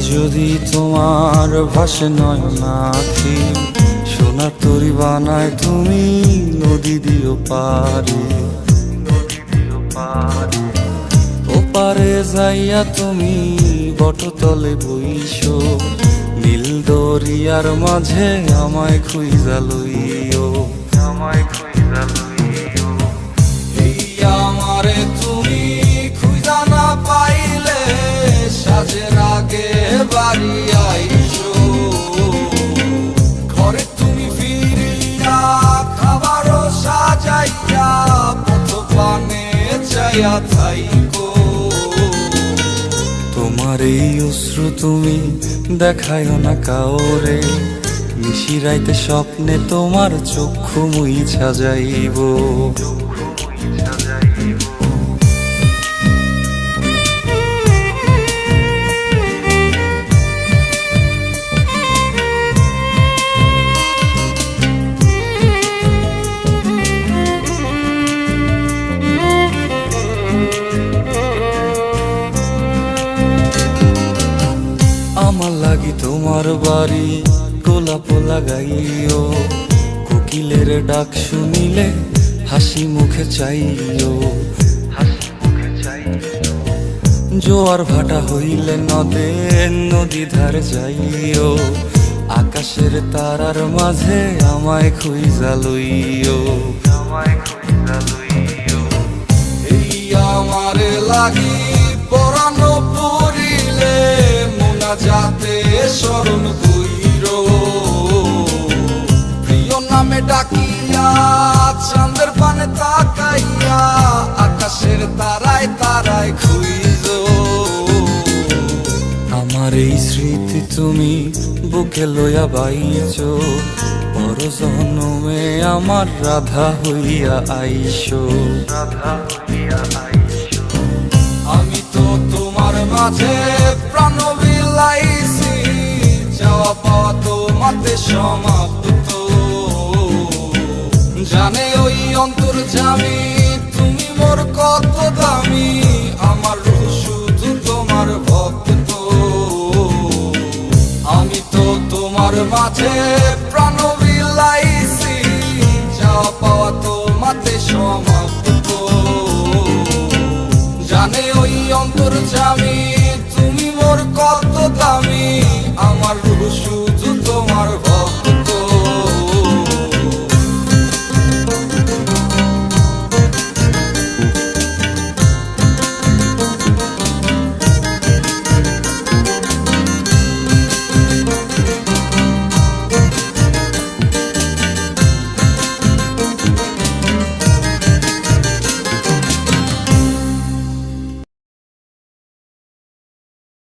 যদি তোমার ভাসে নয়নাখি, সোনার তরি বানায় তুমি নদী দিও পারে। ওপারে যাইয়া তুমি বটতলে বইসো, নীল দরিয়ার মাঝে আমায় খুঁজা লইও। এই আমারে তুমি খুঁজা না পাইলে সাজের আগে বাড়ি আইসো। ঘরে তুমি ফিরিয়া খাবারও সাজাইয়া পথ পানে চাইয়া থাইকো। তোমার এই অশ্রু তুমি দেখায়ও না কাউরে, নিশিরাইতে স্বপ্নে তোমার চক্ষু মুইছা যাইব। আমার লাগি তোমার বাড়ি গোলাপ লাগাইও, কোকিলের ডাক শুনিলে হাসি মুখে চাইও। জোয়ার ভাটা হইলে নদী ধারে যাইও, আকাশের তারার মাঝে আমায় খুঁজা লইও। এই আমারে লাগি পরানো পড়িলে যাতে স্মরণ কইরো। প্রিয় নামে ডাকিয়া চাঁদের পানে তাকাইয়া আকাশের তারায় তারায় খুঁজো। আমার এই স্মৃতি তুমি বুকে লইয়া বাইছো, বড় জনমে আমার রাধা হইয়া আইসো। আমি তো তোমার মাঝে প্রাণ বিলাইছি, চাওয়া পাওয়া তোমাতে সমাপ্ত। জানে ওই অন্তর্যামী তুমি মোর কত দামি, আমার রূহ শুধু তোমার ভক্ত। আমি তো তোমার মাঝে প্রাণ বিলাইছি, চাওয়া পাওয়া তোমাতে সমাপ্ত। জানে ওই অন্তর্যামী তুমি মোর কত দামি, আমার রূহ